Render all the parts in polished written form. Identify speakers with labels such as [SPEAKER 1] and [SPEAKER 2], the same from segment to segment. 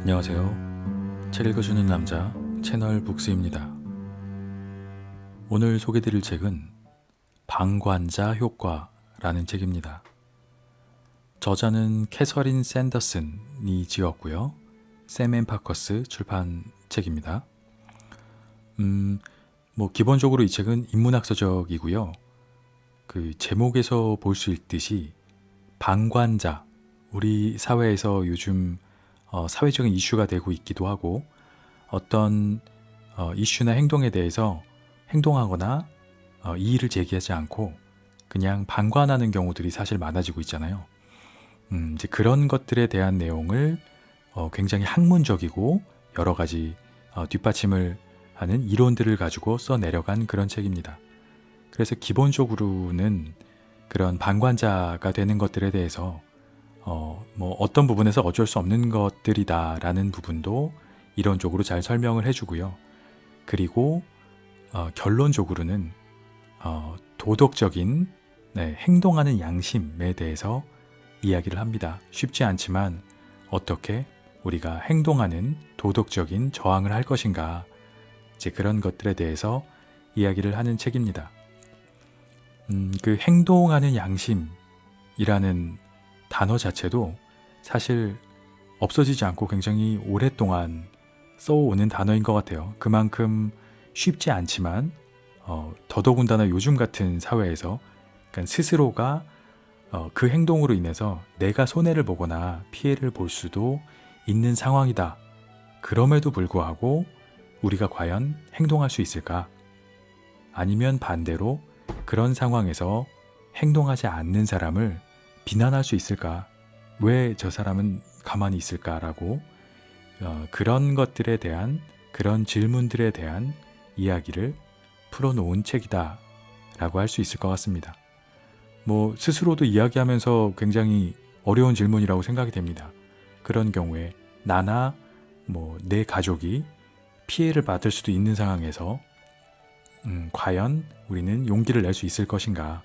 [SPEAKER 1] 안녕하세요. 책 읽어주는 남자 채널 북스입니다. 오늘 소개드릴 책은 방관자 효과라는 책입니다. 저자는 캐서린 샌더슨이 지었고요. 샘 앤 파커스 출판 책입니다. 기본적으로 이 책은 인문학서적이고요. 그 제목에서 볼 수 있듯이 방관자, 우리 사회에서 요즘 사회적인 이슈가 되고 있기도 하고 어떤 이슈나 행동에 대해서 행동하거나 이의를 제기하지 않고 그냥 방관하는 경우들이 사실 많아지고 있잖아요. 이제 그런 것들에 대한 내용을 굉장히 학문적이고 여러 가지 뒷받침을 하는 이론들을 가지고 써내려간 그런 책입니다. 그래서 기본적으로는 그런 방관자가 되는 것들에 대해서 어떤 부분에서 어쩔 수 없는 것들이다라는 부분도 이론적으로 잘 설명을 해주고요. 그리고 결론적으로는 도덕적인 행동하는 양심에 대해서 이야기를 합니다. 쉽지 않지만 어떻게 우리가 행동하는 도덕적인 저항을 할 것인가, 이제 그런 것들에 대해서 이야기를 하는 책입니다. 그 행동하는 양심이라는 단어 자체도 사실 없어지지 않고 굉장히 오랫동안 써오는 단어인 것 같아요. 그만큼 쉽지 않지만 더더군다나 요즘 같은 사회에서 그러니까 스스로가 그 행동으로 인해서 내가 손해를 보거나 피해를 볼 수도 있는 상황이다. 그럼에도 불구하고 우리가 과연 행동할 수 있을까? 아니면 반대로 그런 상황에서 행동하지 않는 사람을 비난할 수 있을까? 왜 저 사람은 가만히 있을까라고 그런 것들에 대한, 그런 질문들에 대한 이야기를 풀어놓은 책이다 라고 할 수 있을 것 같습니다. 스스로도 이야기하면서 굉장히 어려운 질문이라고 생각이 됩니다. 그런 경우에 나나 내 가족이 피해를 받을 수도 있는 상황에서 과연 우리는 용기를 낼 수 있을 것인가?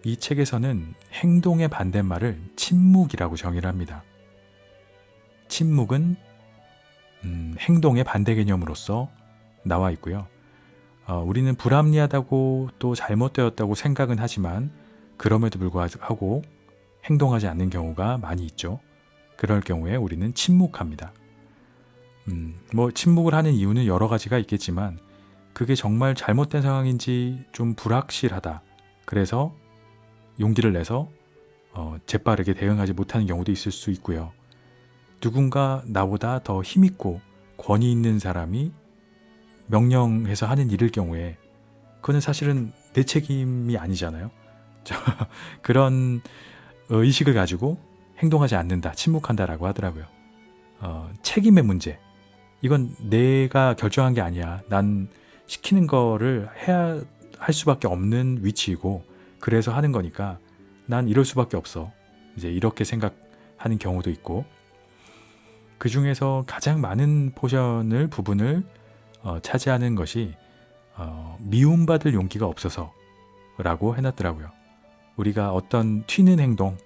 [SPEAKER 1] 이 책에서는 행동의 반대말을 침묵이라고 정의를 합니다. 침묵은 행동의 반대 개념으로서 나와 있고요. 우리는 불합리하다고 또 잘못되었다고 생각은 하지만 그럼에도 불구하고 행동하지 않는 경우가 많이 있죠. 그럴 경우에 우리는 침묵합니다. 침묵을 하는 이유는 여러 가지가 있겠지만 그게 정말 잘못된 상황인지 좀 불확실하다. 그래서 용기를 내서 재빠르게 대응하지 못하는 경우도 있을 수 있고요. 누군가 나보다 더 힘있고 권위 있는 사람이 명령해서 하는 일일 경우에 그거는 사실은 내 책임이 아니잖아요. 그런 의식을 가지고 행동하지 않는다, 침묵한다라고 하더라고요. 책임의 문제. 이건 내가 결정한 게 아니야. 난 시키는 거를 해야 할 수밖에 없는 위치이고 그래서 하는 거니까 난 이럴 수밖에 없어. 이제 이렇게 생각하는 경우도 있고, 그 중에서 가장 많은 부분을 차지하는 것이 미움받을 용기가 없어서라고 해놨더라고요. 우리가 어떤 튀는 행동,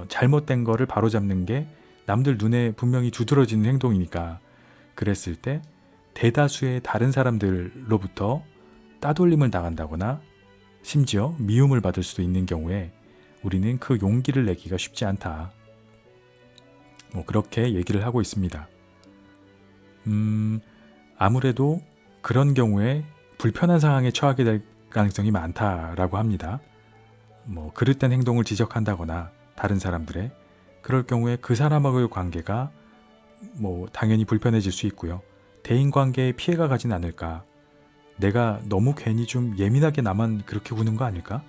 [SPEAKER 1] 잘못된 거를 바로잡는 게 남들 눈에 분명히 두드러지는 행동이니까 그랬을 때 대다수의 다른 사람들로부터 따돌림을 당한다거나 심지어 미움을 받을 수도 있는 경우에 우리는 그 용기를 내기가 쉽지 않다. 그렇게 얘기를 하고 있습니다. 아무래도 그런 경우에 불편한 상황에 처하게 될 가능성이 많다라고 합니다. 그릇된 행동을 지적한다거나 다른 사람들의 그럴 경우에 그 사람하고의 관계가 당연히 불편해질 수 있고요. 대인관계에 피해가 가진 않을까? 내가 너무 괜히 좀 예민하게 나만 그렇게 구는 거 아닐까?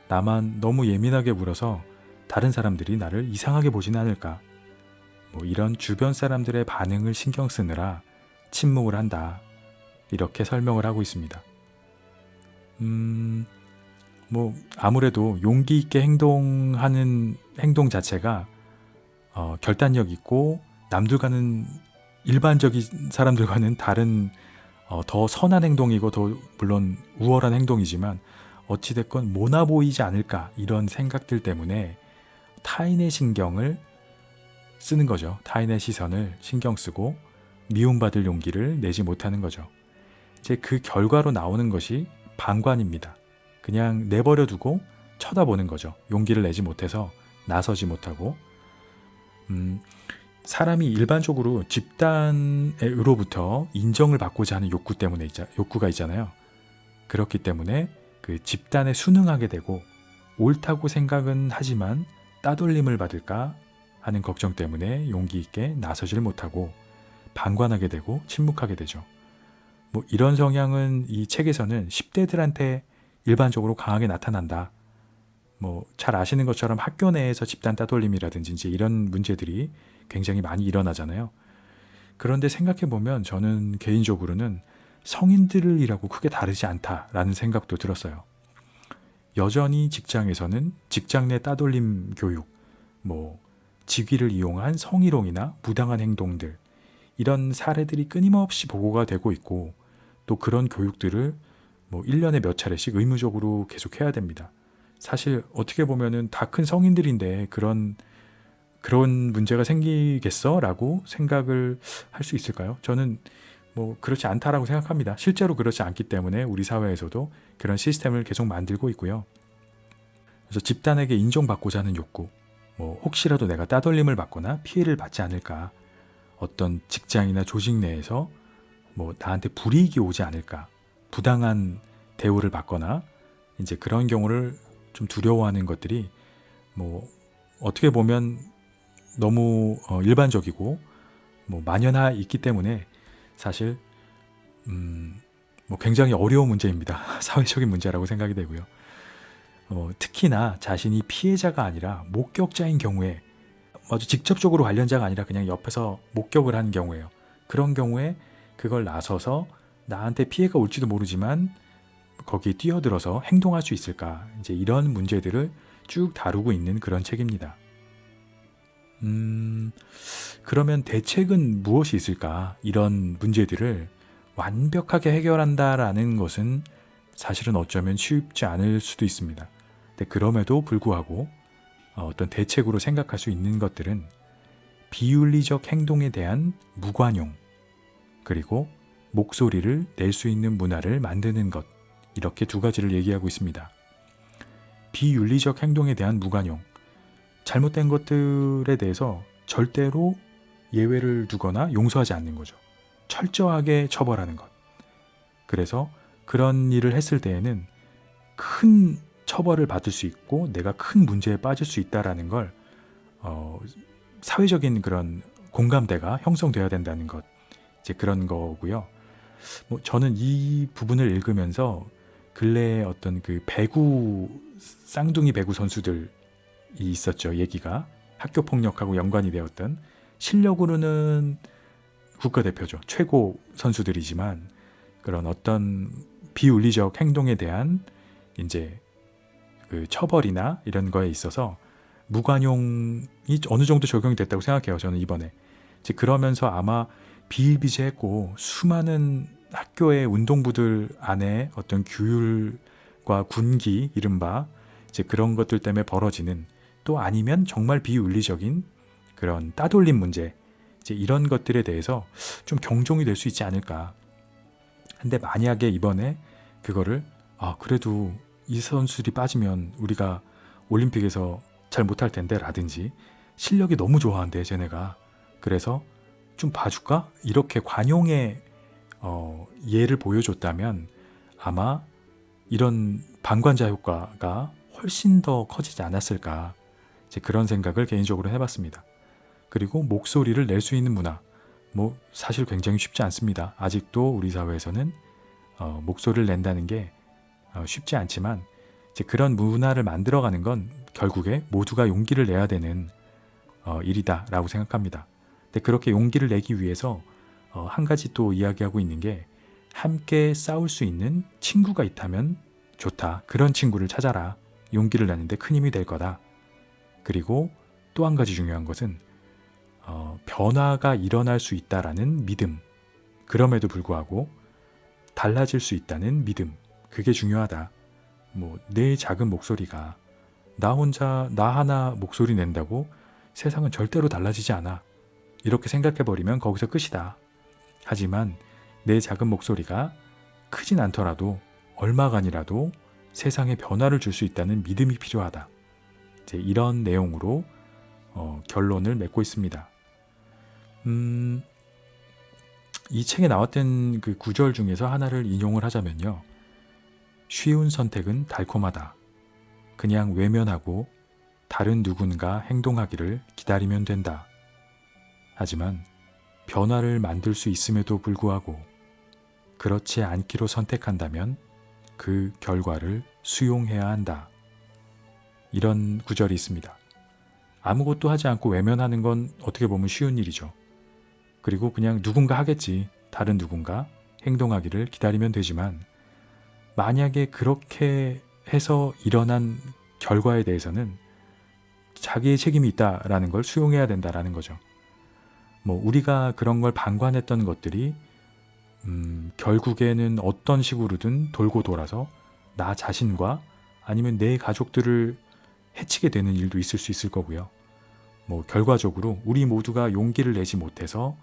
[SPEAKER 1] 나만 너무 예민하게 굴어서 다른 사람들이 나를 이상하게 보지는 않을까? 이런 주변 사람들의 반응을 신경 쓰느라 침묵을 한다. 이렇게 설명을 하고 있습니다. 아무래도 용기 있게 행동하는 행동 자체가 결단력 있고 남들과는 일반적인 사람들과는 다른 더 선한 행동이고 더 물론 우월한 행동이지만 어찌됐건 모나 보이지 않을까 이런 생각들 때문에 타인의 신경을 쓰는 거죠. 타인의 시선을 신경 쓰고 미움받을 용기를 내지 못하는 거죠. 이제 그 결과로 나오는 것이 방관입니다. 그냥 내버려 두고 쳐다보는 거죠. 용기를 내지 못해서 나서지 못하고. 사람이 일반적으로 집단으로부터 인정을 받고자 하는 욕구가 있잖아요. 그렇기 때문에 그 집단에 순응하게 되고 옳다고 생각은 하지만 따돌림을 받을까 하는 걱정 때문에 용기 있게 나서질 못하고 방관하게 되고 침묵하게 되죠. 뭐 이런 성향은 이 책에서는 10대들한테 일반적으로 강하게 나타난다. 뭐 잘 아시는 것처럼 학교 내에서 집단 따돌림이라든지 이제 이런 문제들이 굉장히 많이 일어나잖아요. 그런데 생각해보면 저는 개인적으로는 성인들이라고 크게 다르지 않다라는 생각도 들었어요. 여전히 직장에서는 직장 내 따돌림 교육, 뭐 직위를 이용한 성희롱이나 부당한 행동들, 이런 사례들이 끊임없이 보고가 되고 있고 또 그런 교육들을 뭐 1년에 몇 차례씩 의무적으로 계속해야 됩니다. 사실 어떻게 보면은 다 큰 성인들인데 그런 문제가 생기겠어? 라고 생각을 할 수 있을까요? 저는 뭐 그렇지 않다라고 생각합니다. 실제로 그렇지 않기 때문에 우리 사회에서도 그런 시스템을 계속 만들고 있고요. 그래서 집단에게 인정받고자 하는 욕구, 뭐 혹시라도 내가 따돌림을 받거나 피해를 받지 않을까, 어떤 직장이나 조직 내에서 뭐 나한테 불이익이 오지 않을까, 부당한 대우를 받거나 이제 그런 경우를 좀 두려워하는 것들이 뭐 어떻게 보면 너무 일반적이고 뭐 만연하 있기 때문에 사실 뭐 굉장히 어려운 문제입니다. 사회적인 문제라고 생각이 되고요. 특히나 자신이 피해자가 아니라 목격자인 경우에 아주 직접적으로 관련자가 아니라 그냥 옆에서 목격을 한 경우에요. 그런 경우에 그걸 나서서 나한테 피해가 올지도 모르지만 거기에 뛰어들어서 행동할 수 있을까? 이제 이런 문제들을 쭉 다루고 있는 그런 책입니다. 그러면 대책은 무엇이 있을까? 이런 문제들을 완벽하게 해결한다라는 것은 사실은 어쩌면 쉽지 않을 수도 있습니다. 근데 그럼에도 불구하고 어떤 대책으로 생각할 수 있는 것들은 비윤리적 행동에 대한 무관용, 그리고 목소리를 낼 수 있는 문화를 만드는 것, 이렇게 두 가지를 얘기하고 있습니다. 비윤리적 행동에 대한 무관용, 잘못된 것들에 대해서 절대로 예외를 두거나 용서하지 않는 거죠. 철저하게 처벌하는 것. 그래서 그런 일을 했을 때에는 큰 처벌을 받을 수 있고 내가 큰 문제에 빠질 수 있다라는 걸 사회적인 그런 공감대가 형성돼야 된다는 것, 이제 그런 거고요. 뭐 저는 이 부분을 읽으면서 근래에 어떤 그 쌍둥이 배구 선수들이 있었죠. 얘기가 학교 폭력하고 연관이 되었던, 실력으로는 국가대표죠. 최고 선수들이지만 그런 어떤 비윤리적 행동에 대한 이제 그 처벌이나 이런 거에 있어서 무관용이 어느 정도 적용이 됐다고 생각해요. 저는 이번에. 이제 그러면서 아마 비일비재했고 수많은 학교의 운동부들 안에 어떤 규율과 군기, 이른바 이제 그런 것들 때문에 벌어지는, 또 아니면 정말 비윤리적인 그런 따돌림 문제, 이제 이런 것들에 대해서 좀 경종이 될 수 있지 않을까. 근데 만약에 이번에 그거를 그래도 이 선수들이 빠지면 우리가 올림픽에서 잘 못할 텐데 라든지, 실력이 너무 좋아한대 쟤네가, 그래서 좀 봐줄까? 이렇게 관용의 예를 보여줬다면 아마 이런 방관자 효과가 훨씬 더 커지지 않았을까, 이제 그런 생각을 개인적으로 해봤습니다. 그리고 목소리를 낼 수 있는 문화, 뭐 사실 굉장히 쉽지 않습니다. 아직도 우리 사회에서는 목소리를 낸다는 게 쉽지 않지만 이제 그런 문화를 만들어가는 건 결국에 모두가 용기를 내야 되는 일이다라고 생각합니다. 근데 그렇게 용기를 내기 위해서 한 가지 또 이야기하고 있는 게, 함께 싸울 수 있는 친구가 있다면 좋다. 그런 친구를 찾아라. 용기를 내는데 큰 힘이 될 거다. 그리고 또 한 가지 중요한 것은 변화가 일어날 수 있다라는 믿음, 그럼에도 불구하고 달라질 수 있다는 믿음, 그게 중요하다. 뭐 내 작은 목소리가 나 하나 목소리 낸다고 세상은 절대로 달라지지 않아. 이렇게 생각해버리면 거기서 끝이다. 하지만 내 작은 목소리가 크진 않더라도 얼마간이라도 세상에 변화를 줄 수 있다는 믿음이 필요하다. 이제 이런 내용으로 결론을 맺고 있습니다. 이 책에 나왔던 그 구절 중에서 하나를 인용을 하자면요. 쉬운 선택은 달콤하다. 그냥 외면하고 다른 누군가 행동하기를 기다리면 된다. 하지만 변화를 만들 수 있음에도 불구하고 그렇지 않기로 선택한다면 그 결과를 수용해야 한다. 이런 구절이 있습니다. 아무것도 하지 않고 외면하는 건 어떻게 보면 쉬운 일이죠. 그리고 그냥 누군가 하겠지. 다른 누군가 행동하기를 기다리면 되지만 만약에 그렇게 해서 일어난 결과에 대해서는 자기의 책임이 있다라는 걸 수용해야 된다라는 거죠. 우리가 그런 걸 방관했던 것들이 결국에는 어떤 식으로든 돌고 돌아서 나 자신과 아니면 내 가족들을 해치게 되는 일도 있을 수 있을 거고요. 결과적으로 우리 모두가 용기를 내지 못해서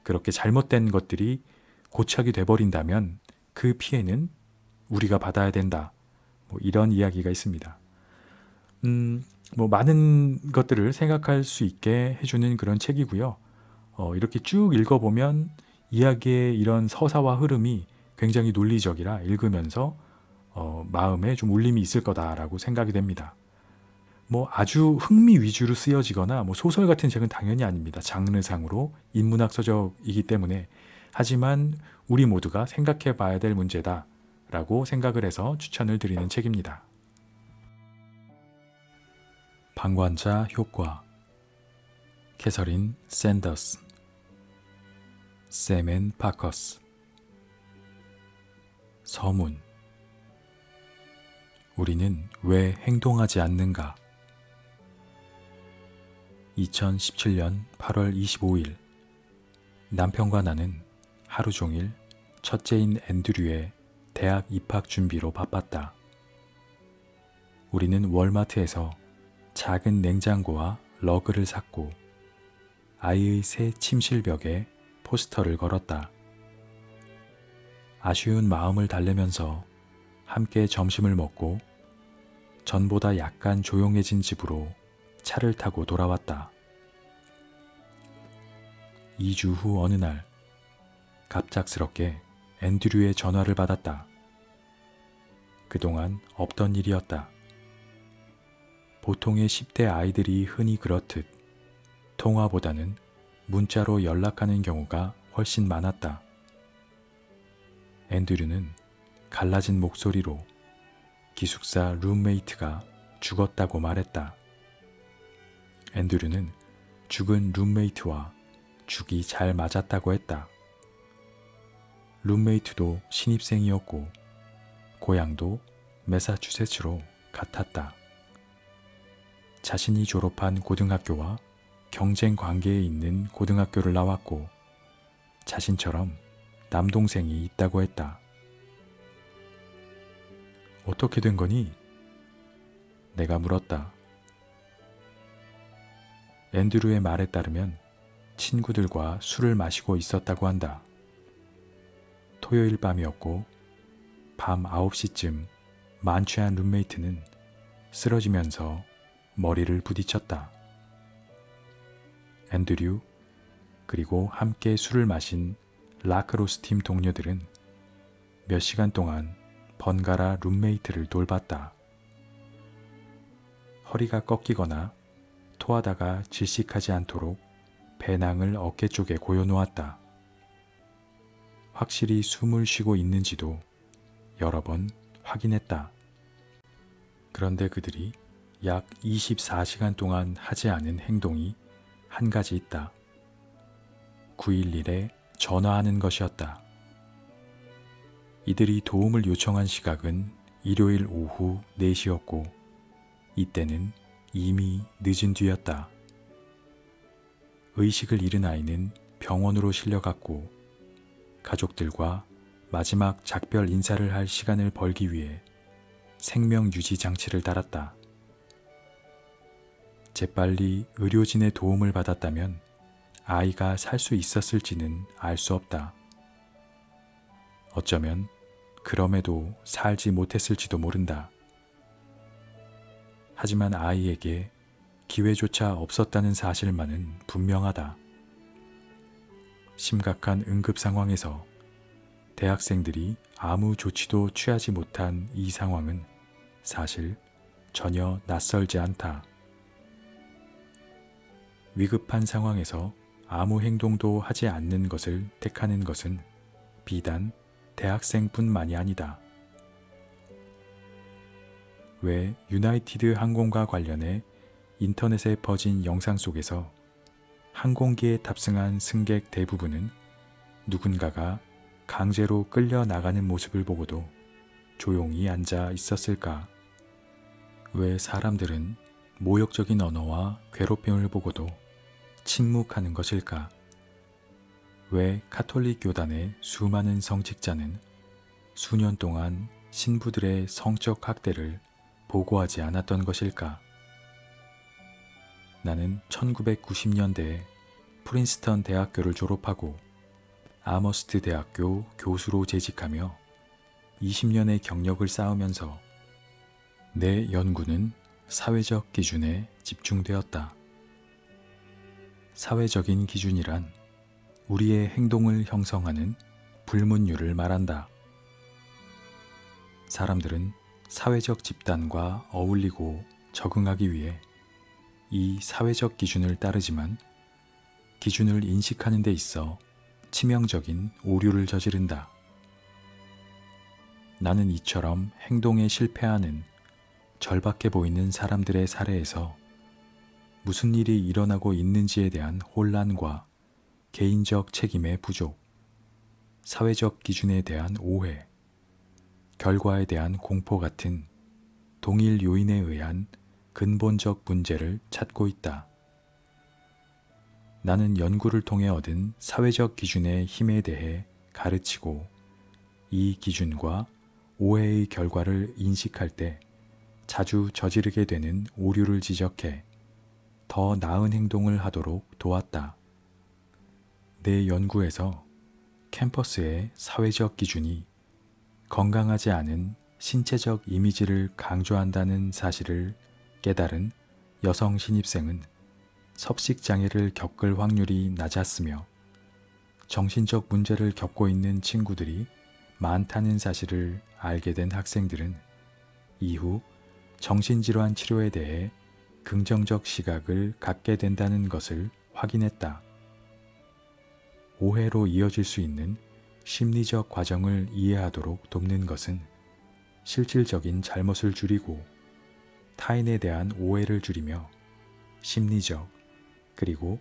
[SPEAKER 1] 그렇게 잘못된 것들이 고착이 돼버린다면 그 피해는 우리가 받아야 된다. 이런 이야기가 있습니다. 많은 것들을 생각할 수 있게 해주는 그런 책이고요. 이렇게 쭉 읽어보면 이야기의 이런 서사와 흐름이 굉장히 논리적이라 읽으면서 마음에 좀 울림이 있을 거다라고 생각이 됩니다. 아주 흥미 위주로 쓰여지거나 소설 같은 책은 당연히 아닙니다. 장르상으로 인문학 서적이기 때문에. 하지만 우리 모두가 생각해 봐야 될 문제다 라고 생각을 해서 추천을 드리는 책입니다. 방관자 효과. 캐서린 샌더스, 세멘 파커스. 서문. 우리는 왜 행동하지 않는가? 2017년 8월 25일 남편과 나는 하루 종일 첫째인 앤드류의 대학 입학 준비로 바빴다. 우리는 월마트에서 작은 냉장고와 러그를 샀고 아이의 새 침실벽에 포스터를 걸었다. 아쉬운 마음을 달래면서 함께 점심을 먹고 전보다 약간 조용해진 집으로 차를 타고 돌아왔다. 2주 후 어느 날 갑작스럽게 앤드류의 전화를 받았다. 그동안 없던 일이었다. 보통의 10대 아이들이 흔히 그렇듯 통화보다는 문자로 연락하는 경우가 훨씬 많았다. 앤드류는 갈라진 목소리로 기숙사 룸메이트가 죽었다고 말했다. 앤드류는 죽은 룸메이트와 죽이 잘 맞았다고 했다. 룸메이트도 신입생이었고 고향도 매사추세츠로 같았다. 자신이 졸업한 고등학교와 경쟁 관계에 있는 고등학교를 나왔고 자신처럼 남동생이 있다고 했다. 어떻게 된 거니? 내가 물었다. 앤드류의 말에 따르면 친구들과 술을 마시고 있었다고 한다. 토요일 밤이었고 밤 9시쯤 만취한 룸메이트는 쓰러지면서 머리를 부딪혔다. 앤드류 그리고 함께 술을 마신 라크로스 팀 동료들은 몇 시간 동안 번갈아 룸메이트를 돌봤다. 허리가 꺾이거나 토하다가 질식하지 않도록 배낭을 어깨 쪽에 고여놓았다. 확실히 숨을 쉬고 있는지도 여러 번 확인했다. 그런데 그들이 약 24시간 동안 하지 않은 행동이 한 가지 있다. 911에 전화하는 것이었다. 이들이 도움을 요청한 시각은 일요일 오후 4시였고 이때는 이미 늦은 뒤였다. 의식을 잃은 아이는 병원으로 실려갔고 가족들과 마지막 작별 인사를 할 시간을 벌기 위해 생명 유지 장치를 달았다. 재빨리 의료진의 도움을 받았다면 아이가 살 수 있었을지는 알 수 없다. 어쩌면 그럼에도 살지 못했을지도 모른다. 하지만 아이에게 기회조차 없었다는 사실만은 분명하다. 심각한 응급 상황에서 대학생들이 아무 조치도 취하지 못한 이 상황은 사실 전혀 낯설지 않다. 위급한 상황에서 아무 행동도 하지 않는 것을 택하는 것은 비단 대학생뿐만이 아니다. 왜 유나이티드 항공과 관련해 인터넷에 퍼진 영상 속에서 항공기에 탑승한 승객 대부분은 누군가가 강제로 끌려 나가는 모습을 보고도 조용히 앉아 있었을까? 왜 사람들은 모욕적인 언어와 괴롭힘을 보고도 침묵하는 것일까? 왜 가톨릭 교단의 수많은 성직자는 수년 동안 신부들의 성적 학대를 보고하지 않았던 것일까? 나는 1990년대에 프린스턴 대학교를 졸업하고 아머스트 대학교 교수로 재직하며 20년의 경력을 쌓으면서 내 연구는 사회적 기준에 집중되었다. 사회적인 기준이란 우리의 행동을 형성하는 불문율을 말한다. 사람들은 사회적 집단과 어울리고 적응하기 위해 이 사회적 기준을 따르지만 기준을 인식하는 데 있어 치명적인 오류를 저지른다. 나는 이처럼 행동에 실패하는 절박해 보이는 사람들의 사례에서 무슨 일이 일어나고 있는지에 대한 혼란과 개인적 책임의 부족, 사회적 기준에 대한 오해, 결과에 대한 공포 같은 동일 요인에 의한 근본적 문제를 찾고 있다. 나는 연구를 통해 얻은 사회적 기준의 힘에 대해 가르치고 이 기준과 오해의 결과를 인식할 때 자주 저지르게 되는 오류를 지적해 더 나은 행동을 하도록 도왔다. 내 연구에서 캠퍼스의 사회적 기준이 건강하지 않은 신체적 이미지를 강조한다는 사실을 깨달은 여성 신입생은 섭식장애를 겪을 확률이 낮았으며 정신적 문제를 겪고 있는 친구들이 많다는 사실을 알게 된 학생들은 이후 정신질환 치료에 대해 긍정적 시각을 갖게 된다는 것을 확인했다. 오해로 이어질 수 있는 심리적 과정을 이해하도록 돕는 것은 실질적인 잘못을 줄이고 타인에 대한 오해를 줄이며 심리적 그리고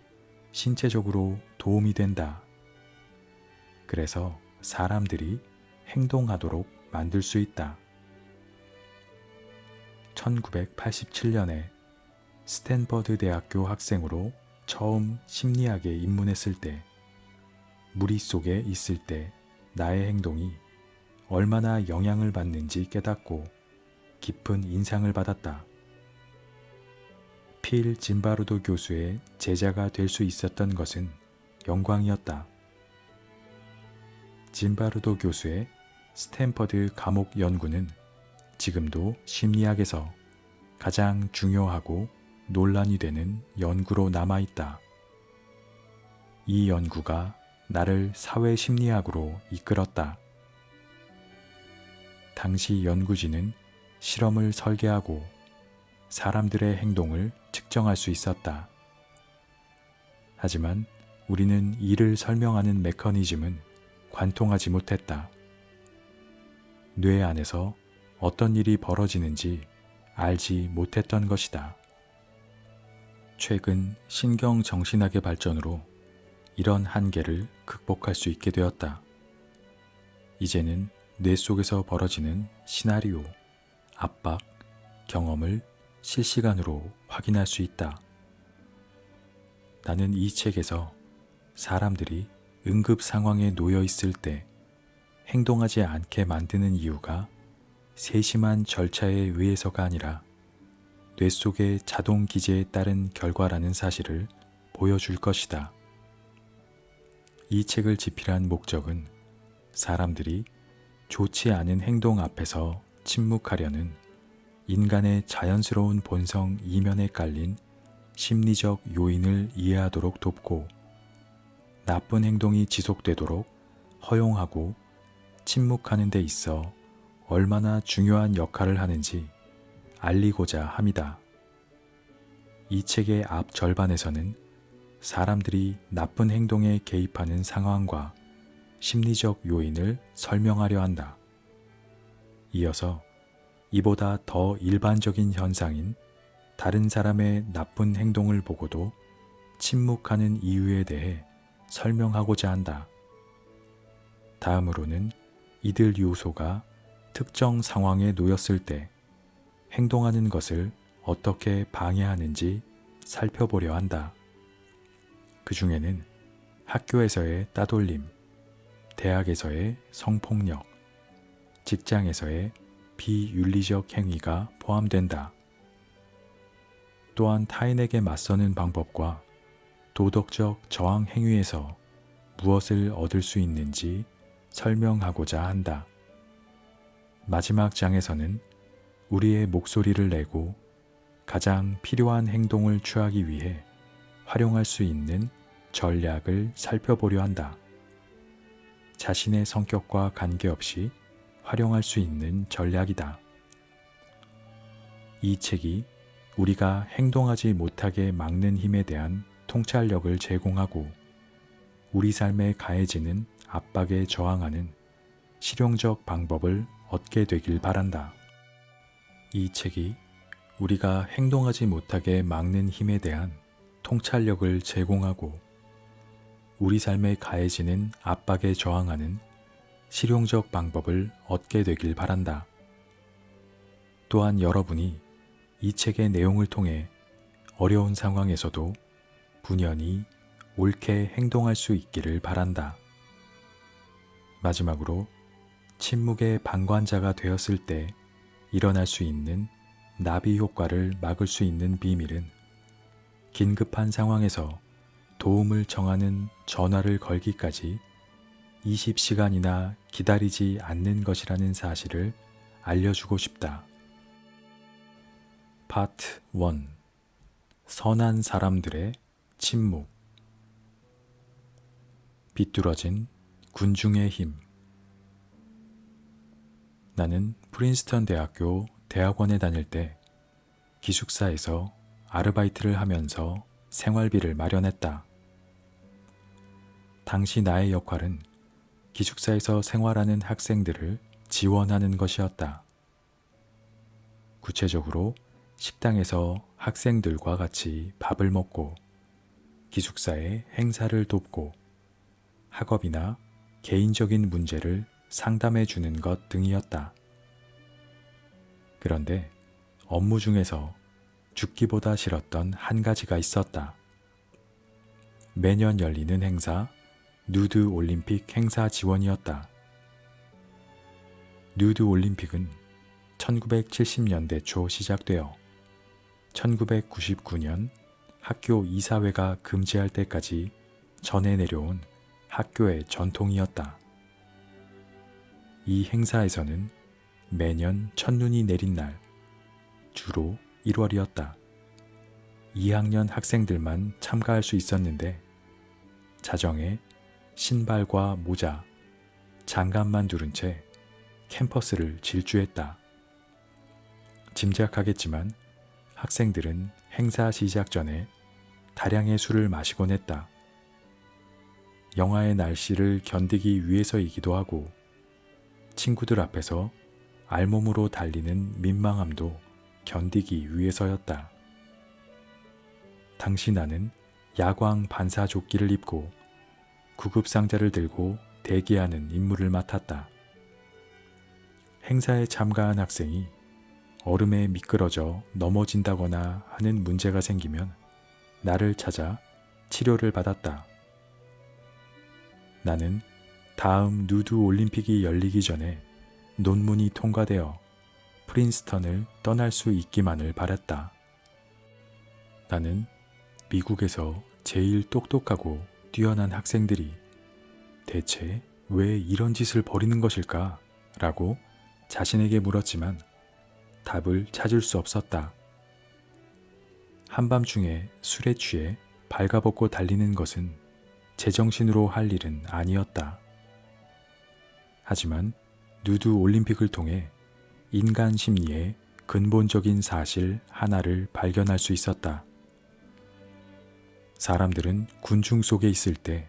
[SPEAKER 1] 신체적으로 도움이 된다. 그래서 사람들이 행동하도록 만들 수 있다. 1987년에 스탠퍼드 대학교 학생으로 처음 심리학에 입문했을 때 무리 속에 있을 때 나의 행동이 얼마나 영향을 받는지 깨닫고 깊은 인상을 받았다. 필 짐바르도 교수의 제자가 될 수 있었던 것은 영광이었다. 짐바르도 교수의 스탠퍼드 감옥 연구는 지금도 심리학에서 가장 중요하고 논란이 되는 연구로 남아있다. 이 연구가 나를 사회심리학으로 이끌었다. 당시 연구진은 실험을 설계하고 사람들의 행동을 측정할 수 있었다. 하지만 우리는 이를 설명하는 메커니즘은 관통하지 못했다. 뇌 안에서 어떤 일이 벌어지는지 알지 못했던 것이다. 최근 신경정신학의 발전으로 이런 한계를 극복할 수 있게 되었다. 이제는 뇌 속에서 벌어지는 시나리오, 압박, 경험을 실시간으로 확인할 수 있다. 나는 이 책에서 사람들이 응급 상황에 놓여 있을 때 행동하지 않게 만드는 이유가 세심한 절차에 의해서가 아니라 뇌 속의 자동 기제에 따른 결과라는 사실을 보여줄 것이다. 이 책을 집필한 목적은 사람들이 좋지 않은 행동 앞에서 침묵하려는 인간의 자연스러운 본성 이면에 깔린 심리적 요인을 이해하도록 돕고 나쁜 행동이 지속되도록 허용하고 침묵하는 데 있어 얼마나 중요한 역할을 하는지 알리고자 함이다. 이 책의 앞 절반에서는 사람들이 나쁜 행동에 개입하는 상황과 심리적 요인을 설명하려 한다. 이어서 이보다 더 일반적인 현상인 다른 사람의 나쁜 행동을 보고도 침묵하는 이유에 대해 설명하고자 한다. 다음으로는 이들 요소가 특정 상황에 놓였을 때 행동하는 것을 어떻게 방해하는지 살펴보려 한다. 그 중에는 학교에서의 따돌림, 대학에서의 성폭력, 직장에서의 비윤리적 행위가 포함된다. 또한 타인에게 맞서는 방법과 도덕적 저항 행위에서 무엇을 얻을 수 있는지 설명하고자 한다. 마지막 장에서는 우리의 목소리를 내고 가장 필요한 행동을 취하기 위해 활용할 수 있는 전략을 살펴보려 한다. 자신의 성격과 관계없이 활용할 수 있는 전략이다. 이 책이 우리가 행동하지 못하게 막는 힘에 대한 통찰력을 제공하고 우리 삶에 가해지는 압박에 저항하는 실용적 방법을 얻게 되길 바란다. 이 책이 우리가 행동하지 못하게 막는 힘에 대한 통찰력을 제공하고 우리 삶에 가해지는 압박에 저항하는 실용적 방법을 얻게 되길 바란다. 또한 여러분이 이 책의 내용을 통해 어려운 상황에서도 분연히 옳게 행동할 수 있기를 바란다. 마지막으로 침묵의 방관자가 되었을 때 일어날 수 있는 나비 효과를 막을 수 있는 비밀은 긴급한 상황에서 도움을 청하는 전화를 걸기까지 20시간이나 기다리지 않는 것이라는 사실을 알려주고 싶다. 파트 1. 선한 사람들의 침묵. 비뚤어진 군중의 힘. 나는 프린스턴 대학교 대학원에 다닐 때 기숙사에서 아르바이트를 하면서 생활비를 마련했다. 당시 나의 역할은 기숙사에서 생활하는 학생들을 지원하는 것이었다. 구체적으로 식당에서 학생들과 같이 밥을 먹고 기숙사의 행사를 돕고 학업이나 개인적인 문제를 상담해 주는 것 등이었다. 그런데 업무 중에서 죽기보다 싫었던 한 가지가 있었다. 매년 열리는 행사, 누드 올림픽 행사 지원이었다. 누드 올림픽은 1970년대 초 시작되어 1999년 학교 이사회가 금지할 때까지 전해 내려온 학교의 전통이었다. 이 행사에서는 매년 첫눈이 내린 날, 주로 1월이었다. 2학년 학생들만 참가할 수 있었는데 자정에 신발과 모자, 장갑만 두른 채 캠퍼스를 질주했다. 짐작하겠지만 학생들은 행사 시작 전에 다량의 술을 마시곤 했다. 영하의 날씨를 견디기 위해서이기도 하고 친구들 앞에서 알몸으로 달리는 민망함도 견디기 위해서였다. 당시 나는 야광 반사조끼를 입고 구급상자를 들고 대기하는 임무를 맡았다. 행사에 참가한 학생이 얼음에 미끄러져 넘어진다거나 하는 문제가 생기면 나를 찾아 치료를 받았다. 나는 다음 누드 올림픽이 열리기 전에 논문이 통과되어 프린스턴을 떠날 수 있기만을 바랐다. 나는 미국에서 제일 똑똑하고 뛰어난 학생들이 대체 왜 이런 짓을 벌이는 것일까? 라고 자신에게 물었지만 답을 찾을 수 없었다. 한밤중에 술에 취해 발가벗고 달리는 것은 제정신으로 할 일은 아니었다. 하지만 누드 올림픽을 통해 인간 심리의 근본적인 사실 하나를 발견할 수 있었다. 사람들은 군중 속에 있을 때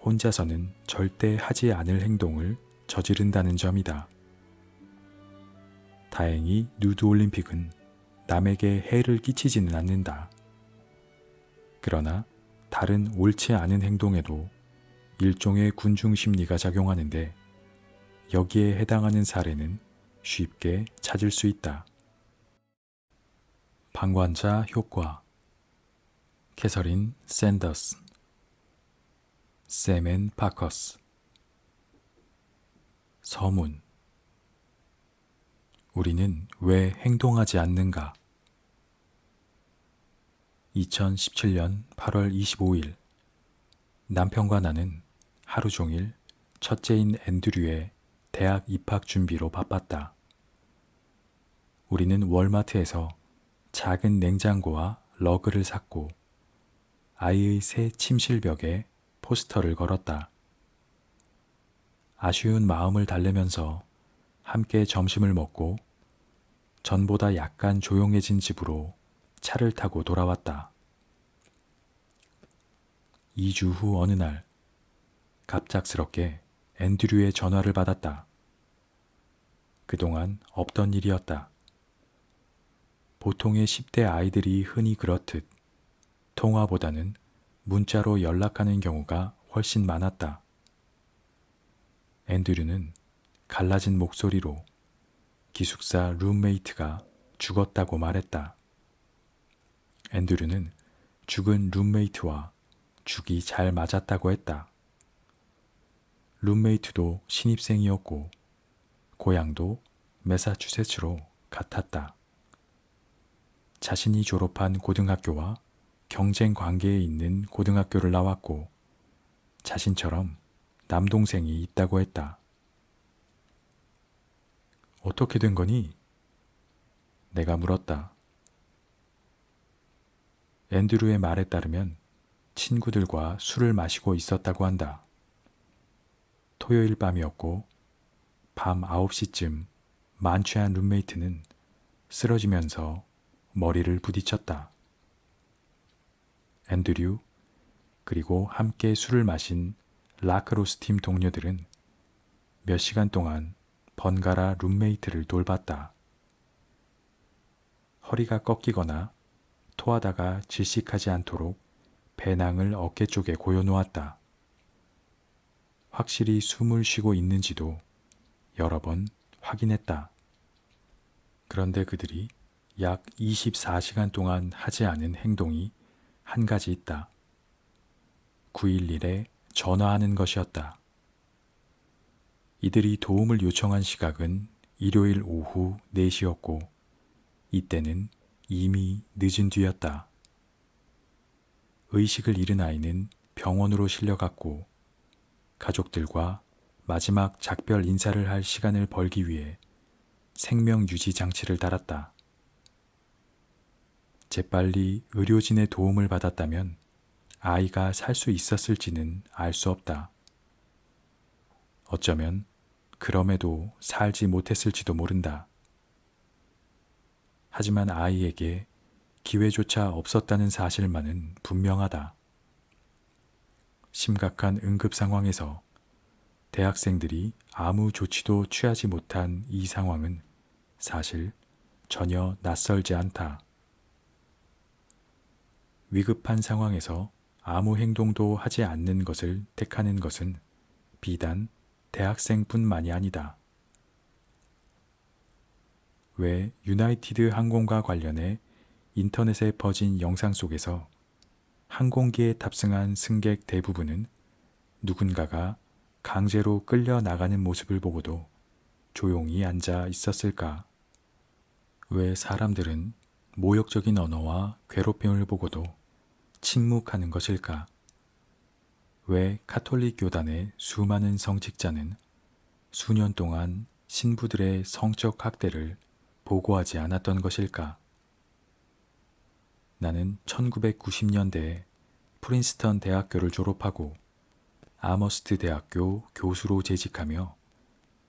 [SPEAKER 1] 혼자서는 절대 하지 않을 행동을 저지른다는 점이다. 다행히 누드 올림픽은 남에게 해를 끼치지는 않는다. 그러나 다른 옳지 않은 행동에도 일종의 군중 심리가 작용하는데 여기에 해당하는 사례는 쉽게 찾을 수 있다. 방관자 효과. 캐서린 샌더스, 세멘 파커스. 서문. 우리는 왜 행동하지 않는가? 2017년 8월 25일, 남편과 나는 하루 종일 첫째인 앤드류의 대학 입학 준비로 바빴다. 우리는 월마트에서 작은 냉장고와 러그를 샀고 아이의 새 침실벽에 포스터를 걸었다. 아쉬운 마음을 달래면서 함께 점심을 먹고 전보다 약간 조용해진 집으로 차를 타고 돌아왔다. 2주 후 어느 날 갑작스럽게 앤드류의 전화를 받았다. 그동안 없던 일이었다. 보통의 10대 아이들이 흔히 그렇듯 통화보다는 문자로 연락하는 경우가 훨씬 많았다. 앤드류는 갈라진 목소리로 기숙사 룸메이트가 죽었다고 말했다. 앤드류는 죽은 룸메이트와 죽이 잘 맞았다고 했다. 룸메이트도 신입생이었고 고향도 매사추세츠로 같았다. 자신이 졸업한 고등학교와 경쟁 관계에 있는 고등학교를 나왔고 자신처럼 남동생이 있다고 했다. 어떻게 된 거니? 내가 물었다. 앤드류의 말에 따르면 친구들과 술을 마시고 있었다고 한다. 토요일 밤이었고 밤 9시쯤 만취한 룸메이트는 쓰러지면서 머리를 부딪혔다. 앤드류 그리고 함께 술을 마신 라크로스 팀 동료들은 몇 시간 동안 번갈아 룸메이트를 돌봤다. 허리가 꺾이거나 토하다가 질식하지 않도록 배낭을 어깨 쪽에 고여놓았다. 확실히 숨을 쉬고 있는지도 여러 번 확인했다. 그런데 그들이 약 24시간 동안 하지 않은 행동이 한 가지 있다. 911에 전화하는 것이었다. 이들이 도움을 요청한 시각은 일요일 오후 4시였고 이때는 이미 늦은 뒤였다. 의식을 잃은 아이는 병원으로 실려갔고 가족들과 마지막 작별 인사를 할 시간을 벌기 위해 생명 유지 장치를 달았다. 재빨리 의료진의 도움을 받았다면 아이가 살 수 있었을지는 알 수 없다. 어쩌면 그럼에도 살지 못했을지도 모른다. 하지만 아이에게 기회조차 없었다는 사실만은 분명하다. 심각한 응급 상황에서 대학생들이 아무 조치도 취하지 못한 이 상황은 사실 전혀 낯설지 않다. 위급한 상황에서 아무 행동도 하지 않는 것을 택하는 것은 비단 대학생뿐만이 아니다. 왜 유나이티드 항공과 관련해 인터넷에 퍼진 영상 속에서 항공기에 탑승한 승객 대부분은 누군가가 강제로 끌려 나가는 모습을 보고도 조용히 앉아 있었을까? 왜 사람들은 모욕적인 언어와 괴롭힘을 보고도 침묵하는 것일까? 왜 가톨릭 교단의 수많은 성직자는 수년 동안 신부들의 성적 학대를 보고하지 않았던 것일까? 나는 1990년대에 프린스턴 대학교를 졸업하고 아머스트 대학교 교수로 재직하며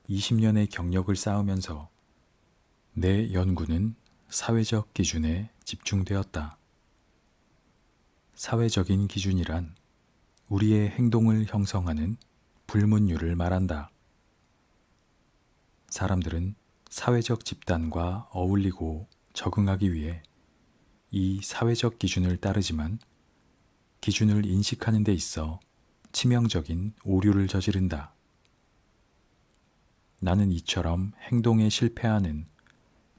[SPEAKER 1] 20년의 경력을 쌓으면서 내 연구는 사회적 기준에 집중되었다. 사회적인 기준이란 우리의 행동을 형성하는 불문율을 말한다. 사람들은 사회적 집단과 어울리고 적응하기 위해 이 사회적 기준을 따르지만 기준을 인식하는 데 있어 치명적인 오류를 저지른다. 나는 이처럼 행동에 실패하는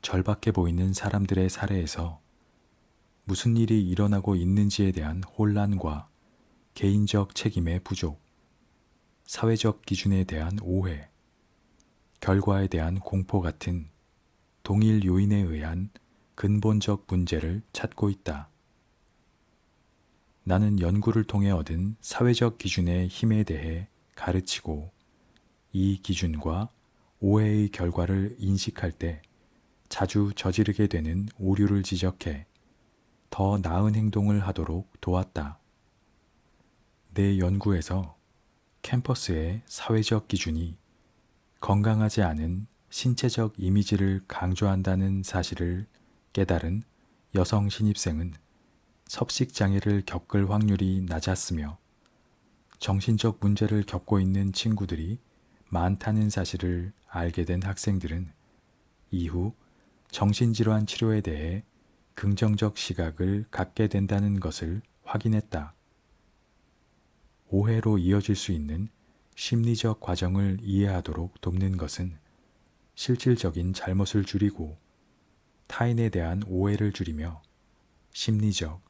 [SPEAKER 1] 절박해 보이는 사람들의 사례에서 무슨 일이 일어나고 있는지에 대한 혼란과 개인적 책임의 부족, 사회적 기준에 대한 오해, 결과에 대한 공포 같은 동일 요인에 의한 근본적 문제를 찾고 있다. 나는 연구를 통해 얻은 사회적 기준의 힘에 대해 가르치고 이 기준과 오해의 결과를 인식할 때 자주 저지르게 되는 오류를 지적해 더 나은 행동을 하도록 도왔다. 내 연구에서 캠퍼스의 사회적 기준이 건강하지 않은 신체적 이미지를 강조한다는 사실을 깨달은 여성 신입생은 섭식장애를 겪을 확률이 낮았으며 정신적 문제를 겪고 있는 친구들이 많다는 사실을 알게 된 학생들은 이후 정신질환 치료에 대해 긍정적 시각을 갖게 된다는 것을 확인했다. 오해로 이어질 수 있는 심리적 과정을 이해하도록 돕는 것은 실질적인 잘못을 줄이고 타인에 대한 오해를 줄이며 심리적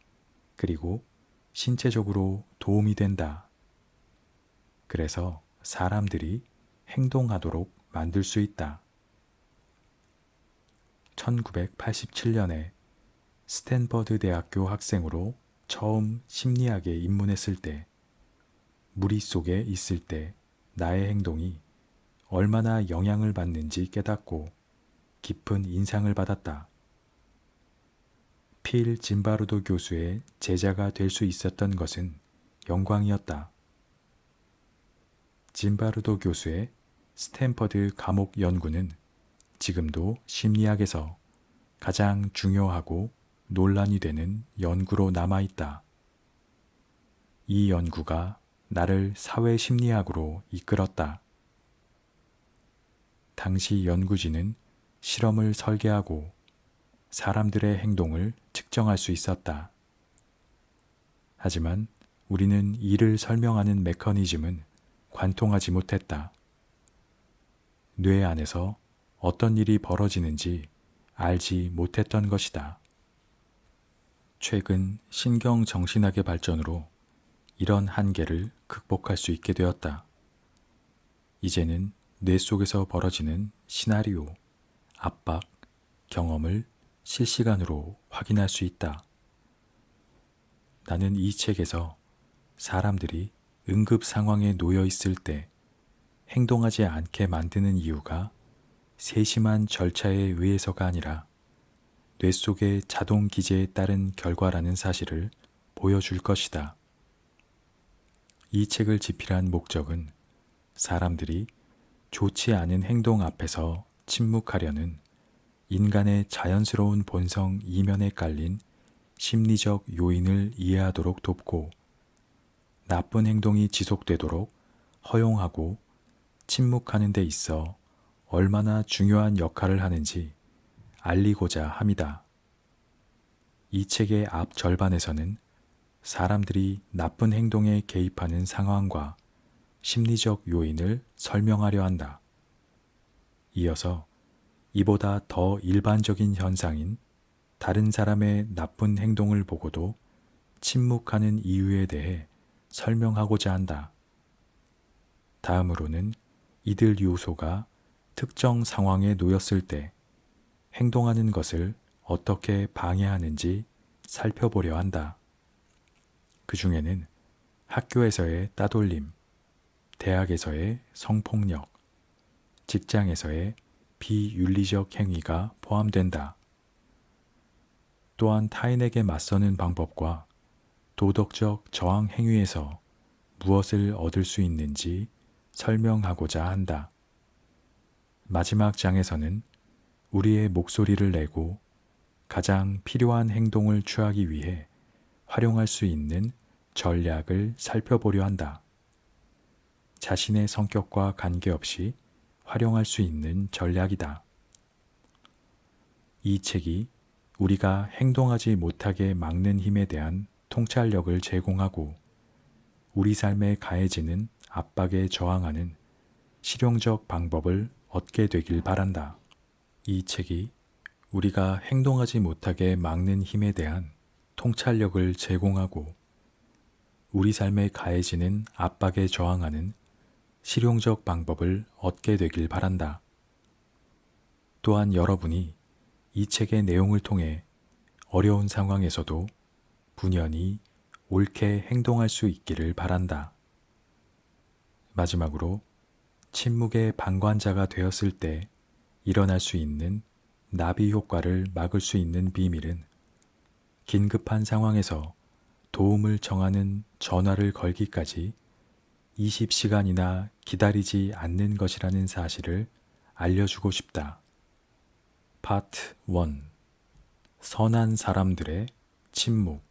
[SPEAKER 1] 그리고 신체적으로 도움이 된다. 그래서 사람들이 행동하도록 만들 수 있다. 1987년에 스탠퍼드 대학교 학생으로 처음 심리학에 입문했을 때 무리 속에 있을 때 나의 행동이 얼마나 영향을 받는지 깨닫고 깊은 인상을 받았다. 필 짐바르도 교수의 제자가 될 수 있었던 것은 영광이었다. 짐바르도 교수의 스탠퍼드 감옥 연구는 지금도 심리학에서 가장 중요하고 논란이 되는 연구로 남아있다. 이 연구가 나를 사회심리학으로 이끌었다. 당시 연구진은 실험을 설계하고 사람들의 행동을 측정할 수 있었다. 하지만 우리는 이를 설명하는 메커니즘은 관통하지 못했다. 뇌 안에서 어떤 일이 벌어지는지 알지 못했던 것이다. 최근 신경정신학의 발전으로 이런 한계를 극복할 수 있게 되었다. 이제는 뇌 속에서 벌어지는 시나리오, 압박, 경험을 실시간으로 확인할 수 있다. 나는 이 책에서 사람들이 응급 상황에 놓여 있을 때 행동하지 않게 만드는 이유가 세심한 절차에 의해서가 아니라 뇌 속의 자동 기제에 따른 결과라는 사실을 보여줄 것이다. 이 책을 집필한 목적은 사람들이 좋지 않은 행동 앞에서 침묵하려는 인간의 자연스러운 본성 이면에 깔린 심리적 요인을 이해하도록 돕고 나쁜 행동이 지속되도록 허용하고 침묵하는 데 있어 얼마나 중요한 역할을 하는지 알리고자 함이다. 이 책의 앞 절반에서는 사람들이 나쁜 행동에 개입하는 상황과 심리적 요인을 설명하려 한다. 이어서 이보다 더 일반적인 현상인 다른 사람의 나쁜 행동을 보고도 침묵하는 이유에 대해 설명하고자 한다. 다음으로는 이들 요소가 특정 상황에 놓였을 때 행동하는 것을 어떻게 방해하는지 살펴보려 한다. 그 중에는 학교에서의 따돌림, 대학에서의 성폭력, 직장에서의 비윤리적 행위가 포함된다. 또한 타인에게 맞서는 방법과 도덕적 저항 행위에서 무엇을 얻을 수 있는지 설명하고자 한다. 마지막 장에서는 우리의 목소리를 내고 가장 필요한 행동을 취하기 위해 활용할 수 있는 전략을 살펴보려 한다. 자신의 성격과 관계없이 활용할 수 있는 전략이다. 이 책이 우리가 행동하지 못하게 막는 힘에 대한 통찰력을 제공하고 우리 삶에 가해지는 압박에 저항하는 실용적 방법을 얻게 되길 바란다. 이 책이 우리가 행동하지 못하게 막는 힘에 대한 통찰력을 제공하고 우리 삶에 가해지는 압박에 저항하는 실용적 방법을 얻게 되길 바란다. 또한 여러분이 이 책의 내용을 통해 어려운 상황에서도 분연히 옳게 행동할 수 있기를 바란다. 마지막으로 침묵의 방관자가 되었을 때 일어날 수 있는 나비 효과를 막을 수 있는 비밀은 긴급한 상황에서 도움을 청하는 전화를 걸기까지 20시간이나 기다리지 않는 것이라는 사실을 알려주고 싶다. 파트 1. 선한 사람들의 침묵.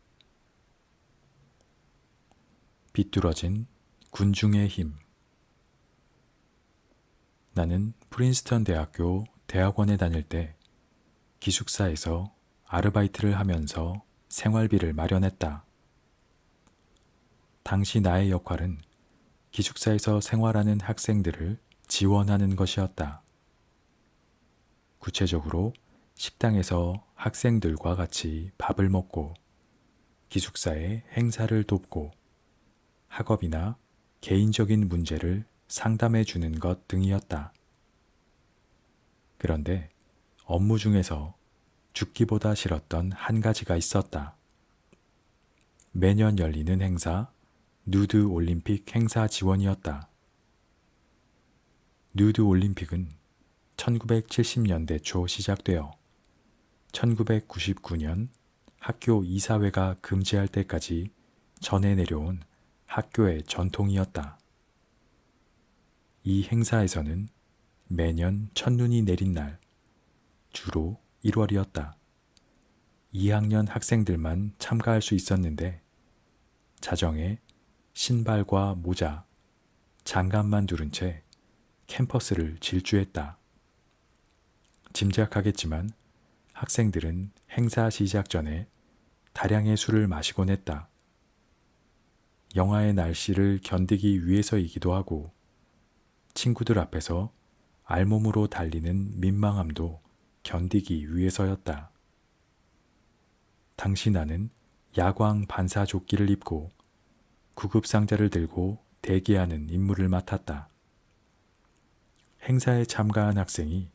[SPEAKER 1] 비뚤어진 군중의 힘. 나는 프린스턴 대학교 대학원에 다닐 때 기숙사에서 아르바이트를 하면서 생활비를 마련했다. 당시 나의 역할은 기숙사에서 생활하는 학생들을 지원하는 것이었다. 구체적으로 식당에서 학생들과 같이 밥을 먹고 기숙사의 행사를 돕고 학업이나 개인적인 문제를 상담해 주는 것 등이었다. 그런데 업무 중에서 죽기보다 싫었던 한 가지가 있었다. 매년 열리는 행사, 누드 올림픽 행사 지원이었다. 누드 올림픽은 1970년대 초 시작되어 1999년 학교 이사회가 금지할 때까지 전해 내려온 학교의 전통이었다. 이 행사에서는 매년 첫눈이 내린 날, 주로 1월이었다. 2학년 학생들만 참가할 수 있었는데 자정에 신발과 모자, 장갑만 두른 채 캠퍼스를 질주했다. 짐작하겠지만 학생들은 행사 시작 전에 다량의 술을 마시곤 했다. 영하의 날씨를 견디기 위해서이기도 하고 친구들 앞에서 알몸으로 달리는 민망함도 견디기 위해서였다. 당시 나는 야광 반사조끼를 입고 구급상자를 들고 대기하는 임무를 맡았다. 행사에 참가한 학생이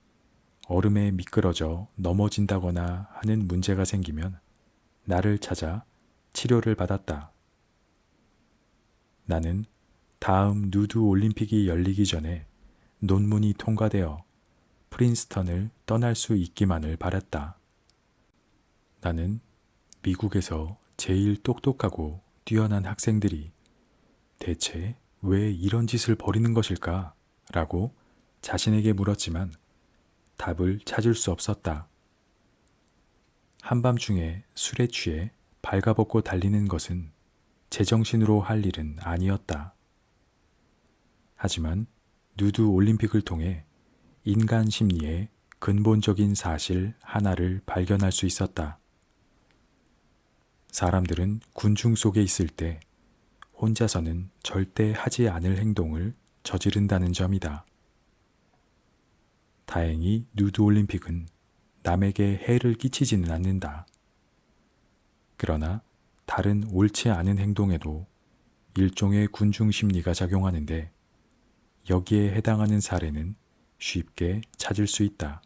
[SPEAKER 1] 얼음에 미끄러져 넘어진다거나 하는 문제가 생기면 나를 찾아 치료를 받았다. 나는 다음 누드 올림픽이 열리기 전에 논문이 통과되어 프린스턴을 떠날 수 있기만을 바랐다. 나는 미국에서 제일 똑똑하고 뛰어난 학생들이 대체 왜 이런 짓을 벌이는 것일까? 라고 자신에게 물었지만 답을 찾을 수 없었다. 한밤중에 술에 취해 발가벗고 달리는 것은 제정신으로 할 일은 아니었다. 하지만 누드 올림픽을 통해 인간 심리의 근본적인 사실 하나를 발견할 수 있었다. 사람들은 군중 속에 있을 때 혼자서는 절대 하지 않을 행동을 저지른다는 점이다. 다행히 누드 올림픽은 남에게 해를 끼치지는 않는다. 그러나 다른 옳지 않은 행동에도 일종의 군중 심리가 작용하는데 여기에 해당하는 사례는 쉽게 찾을 수 있다.